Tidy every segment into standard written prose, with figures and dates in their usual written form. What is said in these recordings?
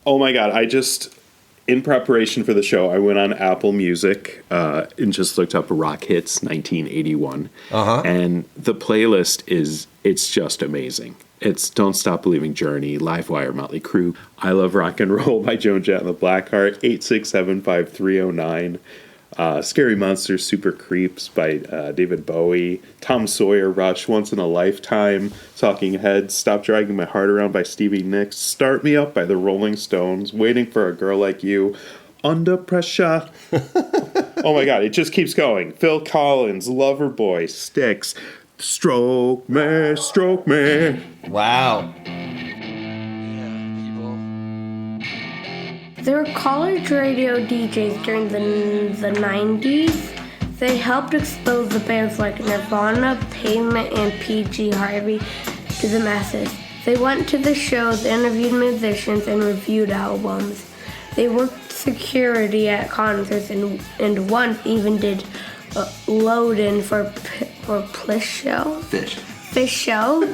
Oh my God, in preparation for the show, I went on Apple Music and just looked up Rock Hits 1981. And the playlist it's just amazing. It's Don't Stop Believing, Journey, Livewire, Motley Crue, I Love Rock and Roll by Joan Jett and the Blackheart, 8675309, Scary Monsters, Super Creeps by David Bowie, Tom Sawyer, Rush, Once in a Lifetime, Talking Heads, Stop Dragging My Heart Around by Stevie Nicks, Start Me Up by the Rolling Stones, Waiting for a Girl Like You, Under Pressure. Oh my God, it just keeps going. Phil Collins, Loverboy, Styx, Stroke Me, Stroke Me. Wow. They were college radio DJs during the 90s. They helped expose the bands like Nirvana, Pavement, and P.G. Harvey to the masses. They went to the shows, interviewed musicians, and reviewed albums. They worked security at concerts and once even did load-in for Plish Show. Fish Show.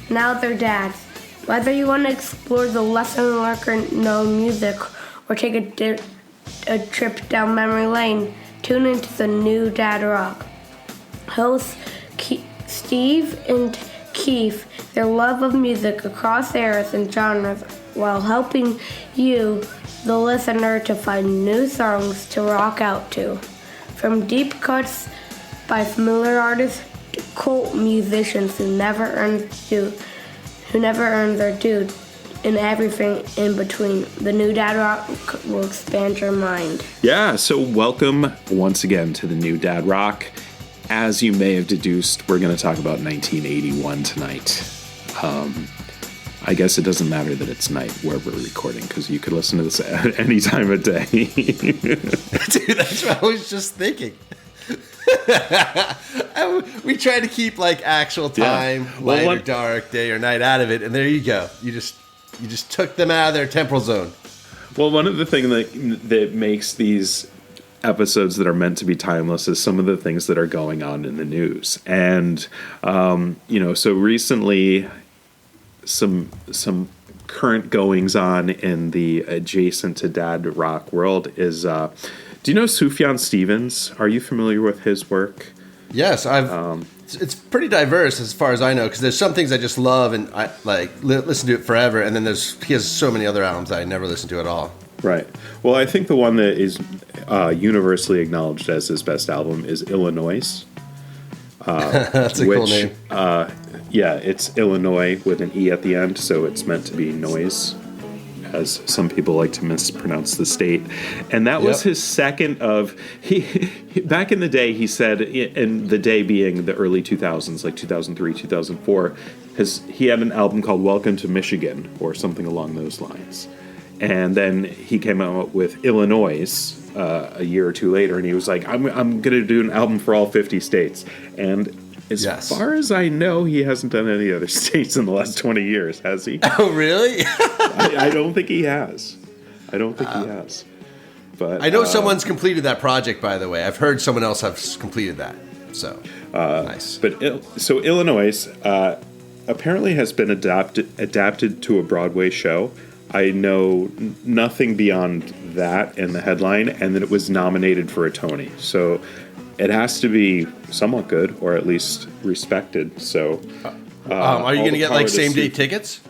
Now they're dads. Whether you want to explore the lesser-known music or take a trip down memory lane, tune into the new Dad Rock. Hosts Steve and Keith, their love of music across eras and genres, while helping you, the listener, to find new songs to rock out to. From deep cuts by familiar artists to cult musicians who never earned their due, and everything in between. The new Dad Rock will expand your mind. Yeah, so welcome once again to the new Dad Rock. As you may have deduced, we're going to talk about 1981 tonight. I guess it doesn't matter that it's night where we're recording, because you could listen to this at any time of day. Dude, that's what I was just thinking. We try to keep like actual time, light or dark, day or night out of it, and there you go. You just took them out of their temporal zone. Well, one of the things that makes these episodes that are meant to be timeless is some of the things that are going on in the news. And, so recently some current goings on in the adjacent to Dad Rock world is, do you know Sufjan Stevens? Are you familiar with his work? Yes, it's pretty diverse as far as I know, because there's some things I just love and I listen to it forever, and then he has so many other albums that I never listen to at all. Right. Well, I think the one that is universally acknowledged as his best album is Illinois. That's a cool name. Yeah, it's Illinois with an E at the end, so it's meant to be noise, as some people like to mispronounce the state. And that was his second of... He back in the day, he said, in the day being the early 2000s, like 2003, 2004, he had an album called Welcome to Michigan, or something along those lines. And then he came out with Illinois a year or two later, and he was like, I'm going to do an album for all 50 states. And as far as I know, he hasn't done any other states in the last 20 years, has he? Oh, really? I don't think he has. But I know someone's completed that project, by the way. I've heard someone else has completed that. So, nice. But so Illinois apparently has been adapted to a Broadway show. I know nothing beyond that in the headline, and that it was nominated for a Tony. So it has to be somewhat good, or at least respected. So, are you going to get like same day tickets?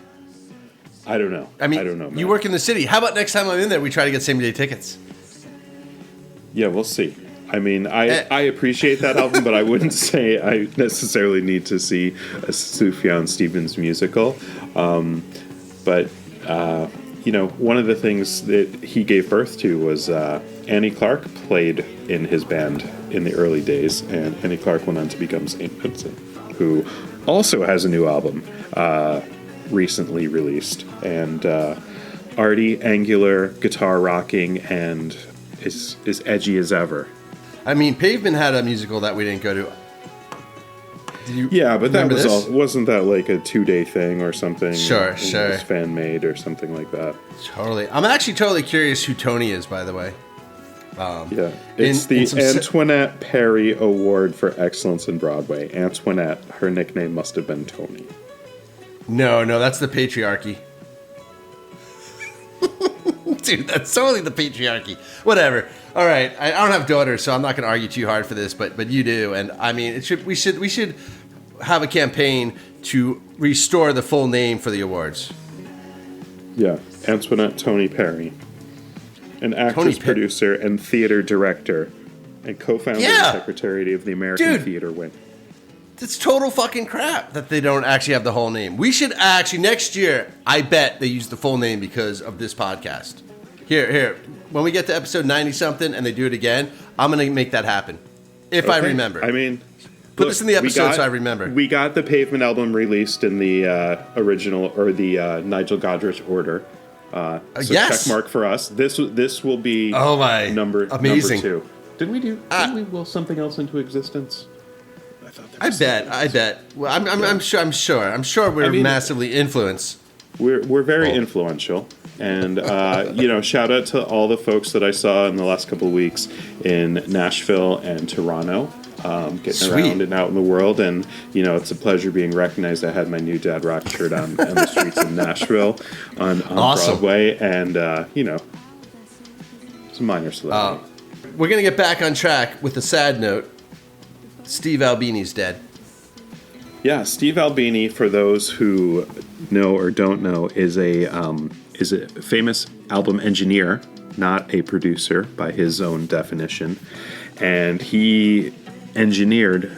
I don't know. I mean, I don't know, man. You work in the city. How about next time I'm in there, we try to get same day tickets? Yeah, we'll see. I mean, I appreciate that album, but I wouldn't say I necessarily need to see a Sufjan Stevens musical. But one of the things that he gave birth to was Annie Clark played in his band in the early days, and Annie Clark went on to become St. Vincent, who also has a new album recently released, and arty, angular, guitar rocking, and is edgy as ever. I mean, Pavement had a musical that we didn't go to. Yeah, but that was wasn't that like a 2-day thing or something? Sure. It was fan made or something like that. Totally. I'm actually totally curious who Tony is, by the way. It's the Antoinette Perry Award for Excellence in Broadway. Antoinette, her nickname must have been Tony. No, that's the patriarchy. Dude, that's totally the patriarchy. Whatever. All right. I don't have daughters, so I'm not going to argue too hard for this, but you do. And I mean, we should have a campaign to restore the full name for the awards. Yeah. Antoinette Tony Perry. An actress, producer, and theater director. And co-founder and secretary of the American Theater Wing. It's total fucking crap that they don't actually have the whole name. We should actually, next year, I bet they use the full name because of this podcast. Here. When we get to episode 90-something and they do it again, I'm going to make that happen. If I remember. I mean... Put this in the episode so I remember. We got the Pavement album released in the original, or the Nigel Godrich order. So yes. check mark for us. This will be number 2. Didn't we will something else into existence? I bet. Well, I'm sure we're massively influenced. We're very influential, and shout out to all the folks that I saw in the last couple of weeks in Nashville and Toronto, getting around and out in the world, and it's a pleasure being recognized. I had my new Dad Rock shirt on the streets of Nashville on Broadway, and it's a minor celebrity. We're gonna get back on track with a sad note. Steve Albini's dead. Yeah, Steve Albini, for those who know or don't know, is a famous album engineer, not a producer by his own definition, and he engineered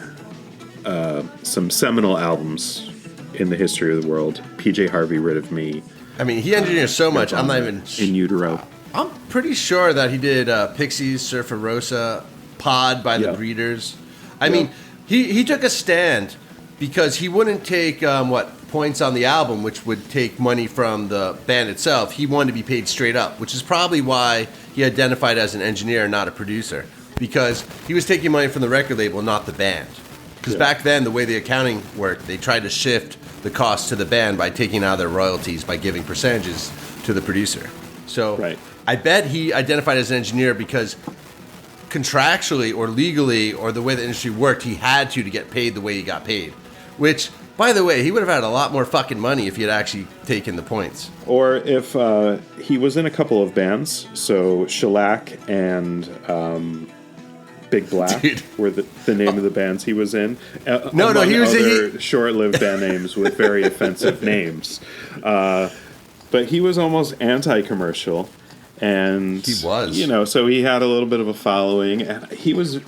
some seminal albums in the history of the world. PJ Harvey, Rid of Me. I mean, he engineered so much. I'm not even In Utero. I'm pretty sure that he did Pixies, Surfer Rosa, Pod by the Breeders. I mean, he took a stand because he wouldn't take points on the album, which would take money from the band itself. He wanted to be paid straight up, which is probably why he identified as an engineer and not a producer, because he was taking money from the record label, not the band. Because back then, the way the accounting worked, they tried to shift the cost to the band by taking out their royalties by giving percentages to the producer. So I bet he identified as an engineer because contractually or legally or the way the industry worked, he had to get paid the way he got paid. Which, by the way, he would have had a lot more fucking money if he had actually taken the points. Or if he was in a couple of bands, so Shellac and Big Black were the name of the bands he was in. He was short-lived band names with very offensive names. But he was almost anti-commercial. And he was, so he had a little bit of a following, and he was,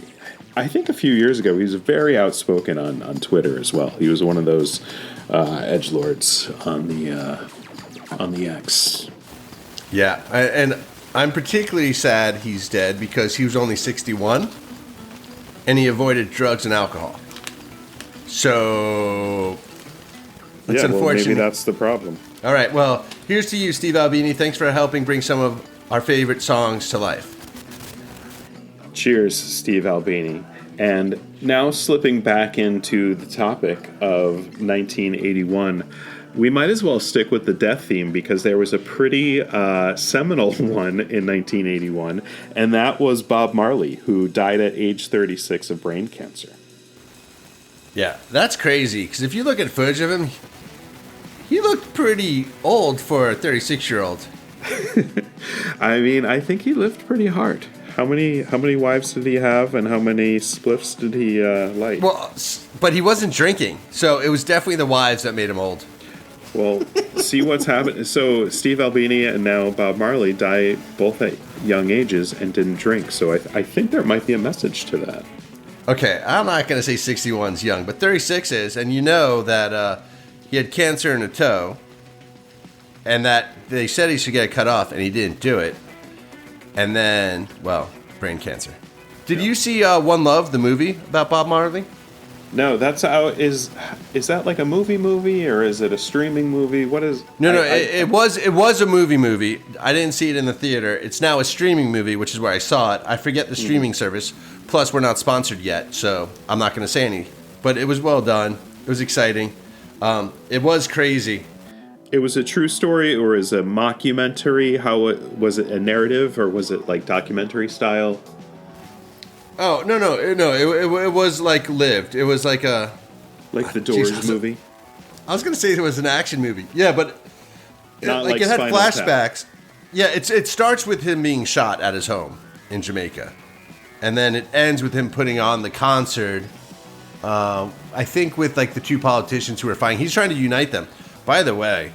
I think a few years ago, he was very outspoken on Twitter as well. He was one of those edgelords on the X. Yeah, and I'm particularly sad he's dead because he was only 61, and he avoided drugs and alcohol. So it's unfortunate. Maybe that's the problem. All right, well, here's to you, Steve Albini. Thanks for helping bring some of our favorite songs to life. Cheers, Steve Albini. And now slipping back into the topic of 1981, we might as well stick with the death theme because there was a pretty seminal one in 1981, and that was Bob Marley, who died at age 36 of brain cancer. Yeah, that's crazy, because if you look at footage of him, he looked pretty old for a 36-year-old. I mean, I think he lived pretty hard. How many wives did he have, and how many spliffs did he light? Well, but he wasn't drinking, so it was definitely the wives that made him old. Well, see what's happened. So Steve Albini and now Bob Marley died both at young ages and didn't drink. So I think there might be a message to that. Okay, I'm not going to say 61's young, but 36 is, and you know that he had cancer in a toe, and that they said he should get it cut off, and he didn't do it. And then, well, brain cancer. Did you see One Love, the movie about Bob Marley? No, that's how is that like a movie or is it a streaming movie? What is? It was a movie. I didn't see it in the theater. It's now a streaming movie, which is where I saw it. I forget the streaming service. Plus, we're not sponsored yet, so I'm not going to say any. But it was well done. It was exciting. It was crazy. It was a true story, or is a mockumentary? Was it a narrative, or was it like documentary style? Oh no! It was like lived. It was like the Doors movie. I was gonna say it was an action movie. Yeah, but Not it had flashbacks. Yeah, it starts with him being shot at his home in Jamaica. And then it ends with him putting on the concert, I think with like the two politicians who were fighting. He's trying to unite them. By the way,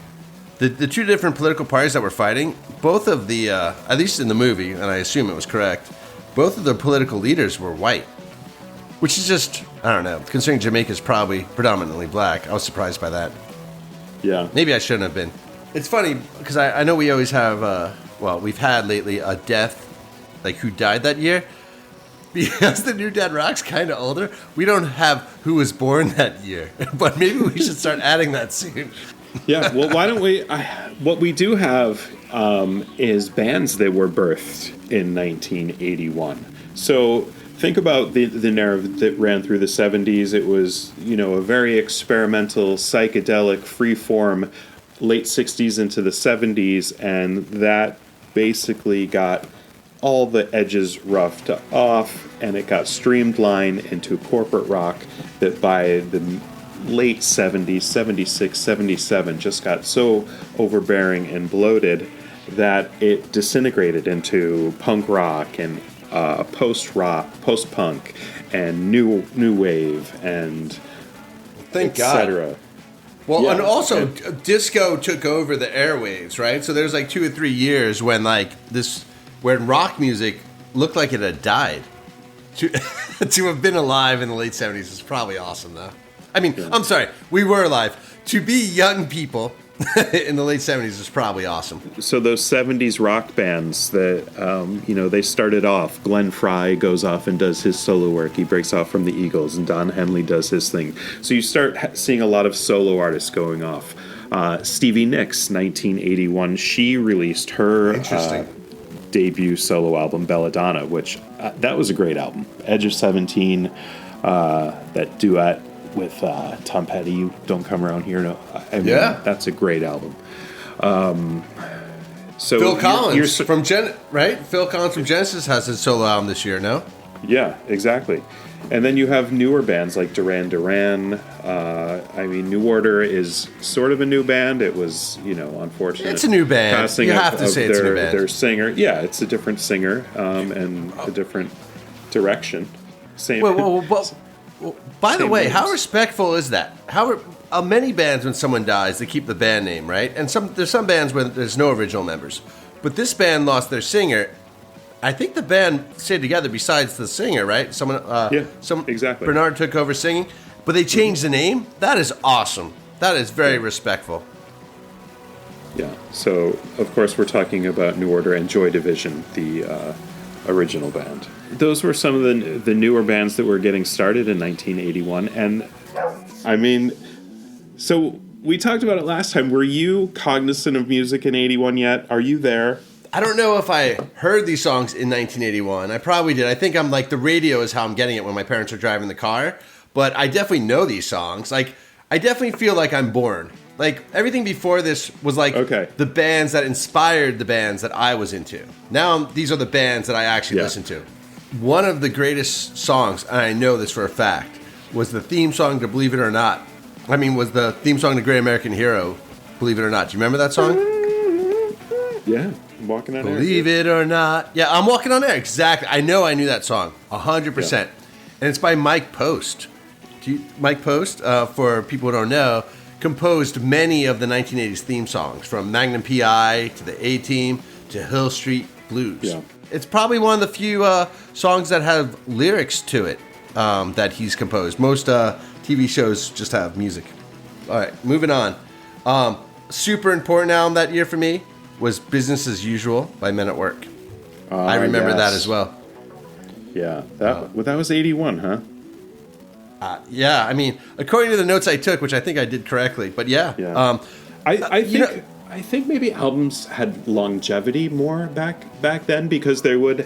the two different political parties that were fighting, both of the, at least in the movie, and I assume it was correct, both of the political leaders were white. Which is just, I don't know, considering Jamaica's probably predominantly black, I was surprised by that. Yeah. Maybe I shouldn't have been. It's funny, because I know we always have, we've had lately a death, like who died that year. Because the New Dad Rock's kind of older, we don't have who was born that year. But maybe we should start adding that soon. Yeah, well, why don't we... what we do have is bands that were birthed in 1981. So think about the narrative that ran through the 70s. It was, a very experimental, psychedelic, free-form late 60s into the 70s, and that basically got all the edges roughed off, and it got streamlined into corporate rock that by the late 70s, 76, 77, just got so overbearing and bloated that it disintegrated into punk rock and post-rock, post-punk, and new wave, and Thank etc. God. Well, and also disco took over the airwaves, right? So there's like 2 or 3 years when when rock music looked like it had died. To have been alive in the late 70s is probably awesome, though. I mean, I'm sorry, we were alive. To be young people in the late 70s is probably awesome. So those 70s rock bands that, they started off, Glenn Frey goes off and does his solo work. He breaks off from the Eagles, and Don Henley does his thing. So you start seeing a lot of solo artists going off. Stevie Nicks, 1981, she released her debut solo album, Belladonna, which that was a great album. Edge of 17, that duet with Tom Petty, You Don't Come Around Here. No, that's a great album. So Phil Collins from Phil Collins from Genesis has his solo album this year, no? Yeah, exactly. And then you have newer bands like Duran Duran. New Order is sort of a new band. It was, unfortunate. It's a new band. Passing you have to say it's a new band. Their singer. Yeah, it's a different singer and a different direction. Same. Well, by the way, names. How respectful is that? Many bands, when someone dies, they keep the band name, right? And there's some bands where there's no original members. But this band lost their singer. I think the band stayed together besides the singer, right? Exactly. Bernard took over singing, but they changed the name. That is awesome. That is very respectful. Yeah. So, of course, we're talking about New Order and Joy Division, the original band. Those were some of the newer bands that were getting started in 1981. And, so we talked about it last time. Were you cognizant of music in 81 yet? Are you there? I don't know if I heard these songs in 1981. I probably did. I think I'm like, the radio is how I'm getting it when my parents are driving the car. But I definitely know these songs. Like, I definitely feel like I'm born. Like, everything before this was like the bands that inspired the bands that I was into. Now, these are the bands that I actually listen to. One of the greatest songs, and I know this for a fact, was the theme song to Believe It or Not. Was the theme song to Great American Hero, Believe It or Not. Do you remember that song? Yeah, I'm Walking on Air. Believe it or not. Yeah, I'm Walking on Air. Exactly. I knew that song. 100%. Yeah. And it's by Mike Post. Mike Post, for people who don't know, composed many of the 1980s theme songs, from Magnum P.I. to the A-Team to Hill Street Blues. Yeah. It's probably one of the few songs that have lyrics to it that he's composed. Most TV shows just have music. All right, moving on. Super important album that year for me was Business as Usual by Men at Work. I remember that as well. Yeah, that was 81, huh? According to the notes I took, which I think I did correctly, but yeah. I think maybe albums had longevity more back then, because they would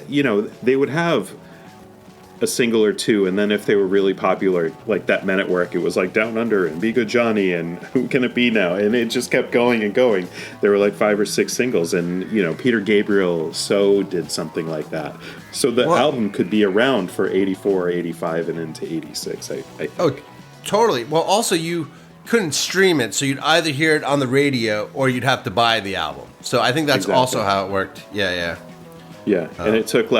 have a single or two, and then if they were really popular, like that Men at Work, it was like Down Under and Be Good Johnny and Who Can It Be Now, and it just kept going and going. There were like 5 or 6 singles, and Peter Gabriel did something like that. So the album could be around for 84, 85, and into 86. I think. Oh, totally. Well, also you couldn't stream it, so you'd either hear it on the radio or you'd have to buy the album. So I think that's also how it worked. Yeah. And it took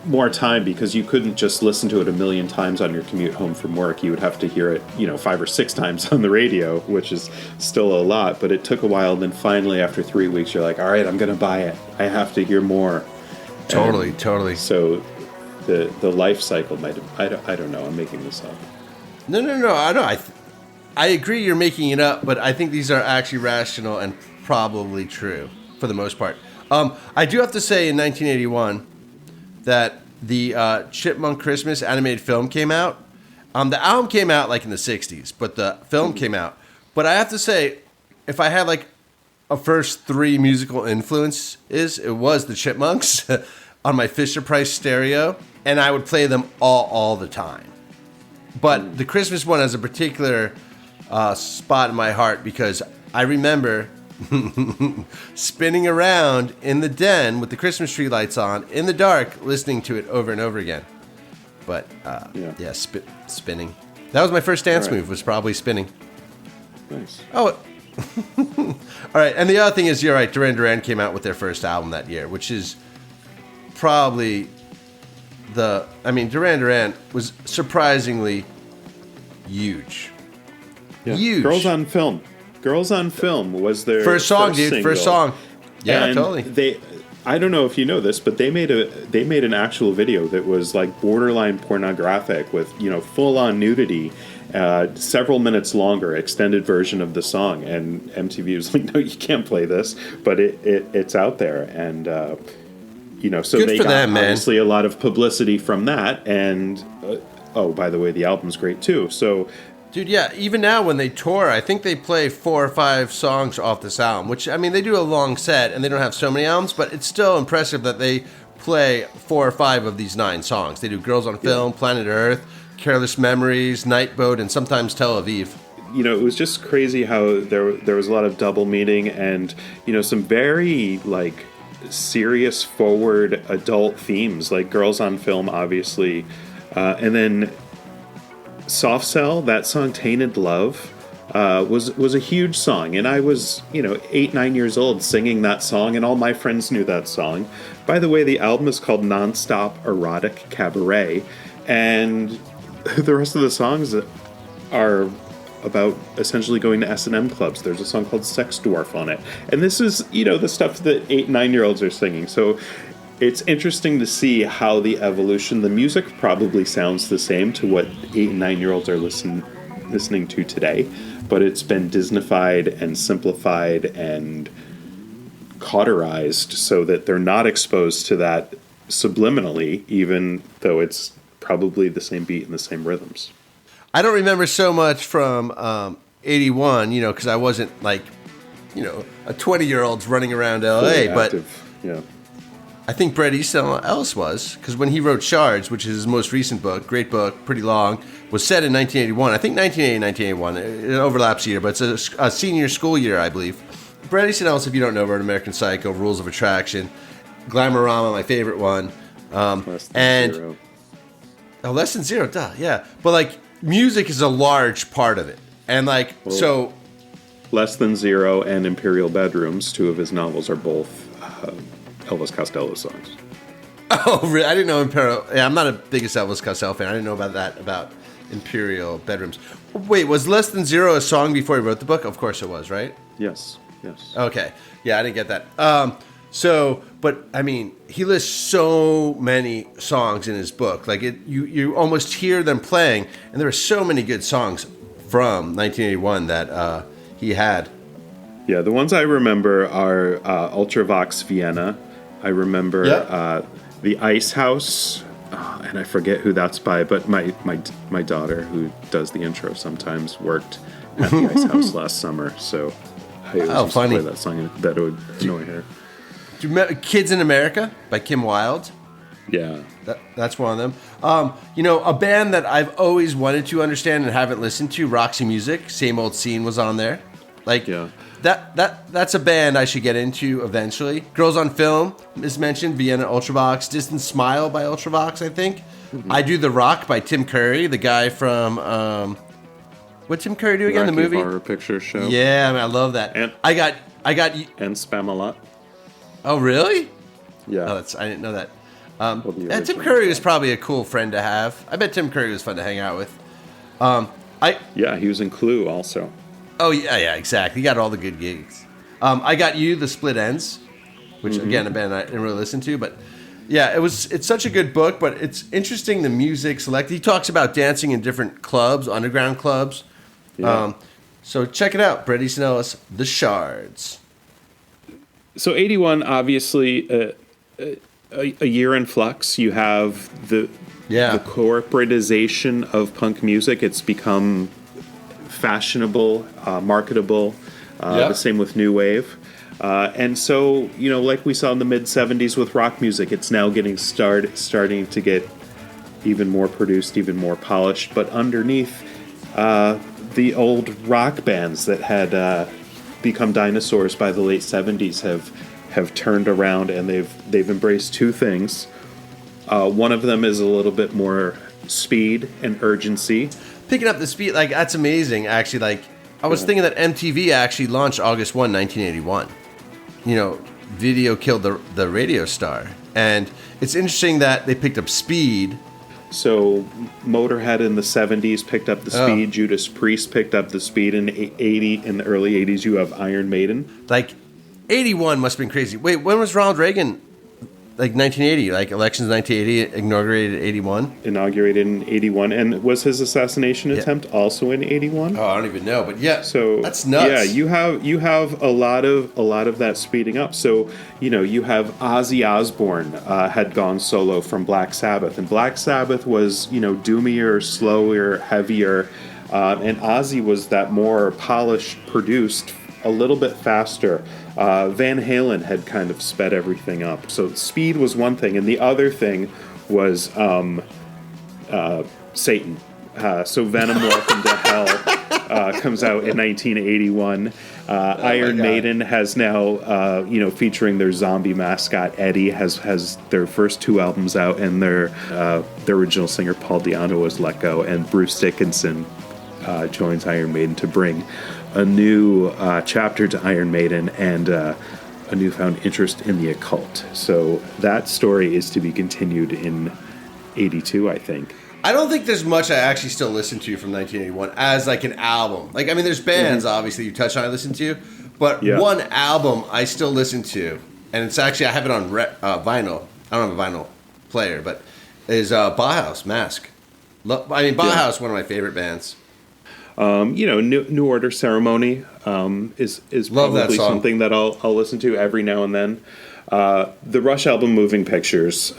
more time because you couldn't just listen to it a million times on your commute home from work. You would have to hear it, 5 or 6 times on the radio, which is still a lot, but it took a while. And then finally, after 3 weeks, you're like, all right, I'm going to buy it. I have to hear more. Totally. So the life cycle might have, I don't know, I'm making this up. No, I know. I agree you're making it up, but I think these are actually rational and probably true for the most part. I do have to say in 1981 that the Chipmunk Christmas animated film came out. The album came out like in the 60s, but the film came out. But I have to say, if I had like a first 3 musical influences, it was the Chipmunks on my Fisher-Price stereo, and I would play them all the time. But the Christmas one has a particular spot in my heart because I remember spinning around in the den with the Christmas tree lights on in the dark, listening to it over and over again. But spinning. That was my first dance move, was probably spinning. Nice. Oh, all right. And the other thing is, you're right, Duran Duran came out with their first album that year, which is probably Duran Duran was surprisingly huge. Yeah. Huge. Girls on Film was their first song, dude. Single. First song. Yeah, and totally. I don't know if you know this, but they made an actual video that was like borderline pornographic with full on nudity, several minutes longer, extended version of the song. And MTV was like, no, you can't play this, but it's out there, and so good they for got them, man. Obviously a lot of publicity from that, and by the way, the album's great too. So. Dude, yeah, even now when they tour, I think they play 4 or 5 songs off this album, which, they do a long set, and they don't have so many albums, but it's still impressive that they play 4 or 5 of these 9 songs. They do Girls on Film, Planet Earth, Careless Memories, Night Boat, and sometimes Tel Aviv. It was just crazy how there was a lot of double meaning and, some very, serious, forward adult themes, like Girls on Film, obviously, and then Soft Cell, that song Tainted Love, was a huge song, and I was 8-9 years old singing that song, and all my friends knew that song. By the way, the album is called Nonstop Erotic Cabaret, and the rest of the songs are about essentially going to S&M clubs. There's a song called Sex Dwarf on it, and this is the stuff that 8-9-year-olds are singing. So it's interesting to see how the evolution, the music probably sounds the same to what 8 and 9-year-olds are listening to today, but it's been Disneyfied and simplified and cauterized so that they're not exposed to that subliminally, even though it's probably the same beat and the same rhythms. I don't remember so much from 81, because I wasn't a 20-year-old running around LA, but yeah. I think Bret Easton Ellis was, because when he wrote Shards, which is his most recent book, great book, pretty long, was set in 1981. I think 1980, 1981. It overlaps a year, but it's a senior school year, I believe. Bret Easton Ellis, if you don't know, wrote American Psycho, Rules of Attraction, Glamorama, my favorite one. Less Than Zero. Oh, Less Than Zero, duh, yeah. But, music is a large part of it. And, so... Less Than Zero and Imperial Bedrooms, 2 of his novels, are both... Elvis Costello songs. Oh, really? I didn't know Imperial. Yeah, I'm not a biggest Elvis Costello fan. I didn't know about Imperial Bedrooms. Wait, was Less Than Zero a song before he wrote the book? Of course it was, right? Yes. Okay. Yeah, I didn't get that. He lists so many songs in his book. You almost hear them playing, and there are so many good songs from 1981 that he had. Yeah, the ones I remember are Ultravox Vienna. I remember The Ice House, and I forget who that's by, but my daughter, who does the intro sometimes, worked at the Ice House last summer, so I always used to play that song, and that would annoy her. Do you remember Kids in America by Kim Wilde? Yeah. That's one of them. A band that I've always wanted to understand and haven't listened to, Roxy Music, Same Old Scene was on there. That's a band I should get into eventually. Girls on Film is mentioned, Vienna Ultravox, Distant Smile by Ultravox, I think. Mm-hmm. I Do the Rock by Tim Curry, the guy from What Tim Curry do again? Rocky The movie Horror Picture Show. Yeah, I love that. And I got. And Spamalot. Oh, really? Yeah. Oh, I didn't know that. Well, the Tim original. Curry was probably a cool friend to have. I bet Tim Curry was fun to hang out with. Yeah, he was in Clue also. Oh yeah, exactly. He got all the good gigs. I got you the Split Ends, which again a band I didn't really listen to, but yeah, it's such a good book. But it's interesting the music selected. He talks about dancing in different clubs, underground clubs. Yeah. So check it out, Brett Easton Ellis, The Shards. So 81, obviously, a year in flux. You have the corporatization of punk music. It's become fashionable, marketable. The same with new wave. And so, like we saw in the mid-'70s with rock music, it's now getting starting to get even more produced, even more polished. But underneath, the old rock bands that had become dinosaurs by the late 70s have turned around, and they've embraced two things. One of them is a little bit more speed and urgency. Picking up the speed, like, that's amazing, actually. Like, I was thinking that MTV actually launched August 1, 1981. Video killed the radio star. And it's interesting that they picked up speed. So Motorhead in the 70s picked up the speed. Judas Priest picked up the speed in the early 80s. You have Iron Maiden. Like, 81 must have been crazy. Wait, when was Ronald Reagan? Like 1980, like elections 1980, inaugurated 81? Inaugurated in 81. And was his assassination attempt also in 81? Oh, I don't even know, but yeah. So that's nuts. Yeah, you have a lot of that speeding up. So, you have Ozzy Osbourne had gone solo from Black Sabbath, and Black Sabbath was, doomier, slower, heavier, and Ozzy was that more polished, produced, a little bit faster. Van Halen had kind of sped everything up. So speed was one thing, and the other thing was Satan. So Venom Welcome to Hell comes out in 1981. Iron Maiden has now, featuring their zombie mascot Eddie, has their first two albums out, and their original singer Paul Di'Anno was let go, and Bruce Dickinson joins Iron Maiden to bring a new chapter to Iron Maiden and a newfound interest in the occult. So that story is to be continued in 82, I think. I don't think there's much I actually still listen to from 1981 as like an album. Like, I mean, there's bands, obviously, you touched on I listen to, but one album I still listen to, and it's actually, I have it on vinyl. I don't have a vinyl player, but is Bauhaus, Mask. Bauhaus, one of my favorite bands. New Order Ceremony is probably something that I'll listen to every now and then. The Rush album, Moving Pictures,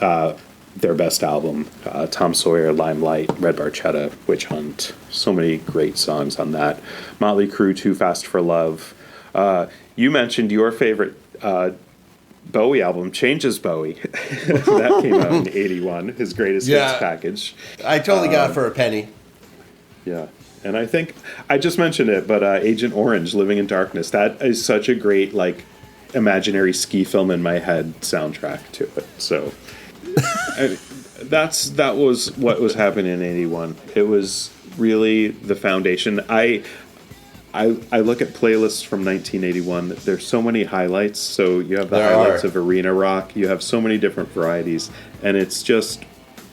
their best album. Tom Sawyer, Limelight, Red Barchetta, Witch Hunt. So many great songs on that. Motley Crue, Too Fast for Love. You mentioned your favorite Bowie album, Changes Bowie. That came out in 81, his greatest hits package. I totally got it for a penny. Yeah. And I think, I just mentioned it, but Agent Orange, Living in Darkness, that is such a great, imaginary ski film in my head soundtrack to it. So, that was what was happening in 81. It was really the foundation. I look at playlists from 1981. There's so many highlights. So you have the highlights of arena rock. You have so many different varieties. And it's just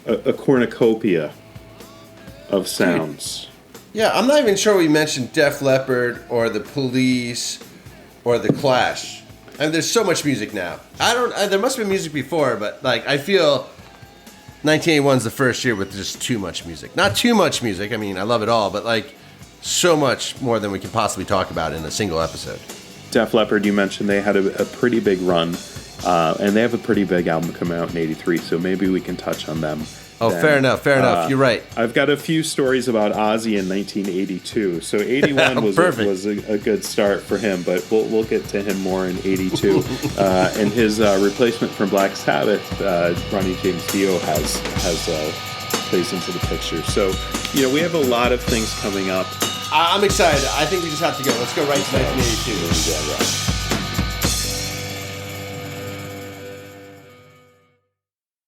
a cornucopia of sounds. Yeah, I'm not even sure we mentioned Def Leppard or The Police or The Clash. I mean, there's so much music now. There must have been music before, but I feel 1981 is the first year with just too much music. Not too much music. I mean, I love it all, but so much more than we can possibly talk about in a single episode. Def Leppard, you mentioned they had a pretty big run, and they have a pretty big album coming out in 83, so maybe we can touch on them. Oh, then. Fair enough. You're right. I've got a few stories about Ozzy in 1982. So 81 was a good start for him, but we'll get to him more in 82. And his replacement from Black Sabbath, Ronnie James Dio, has plays into the picture. So we have a lot of things coming up. I'm excited. I think we just have to go. Let's go right to 1982. Yeah, right.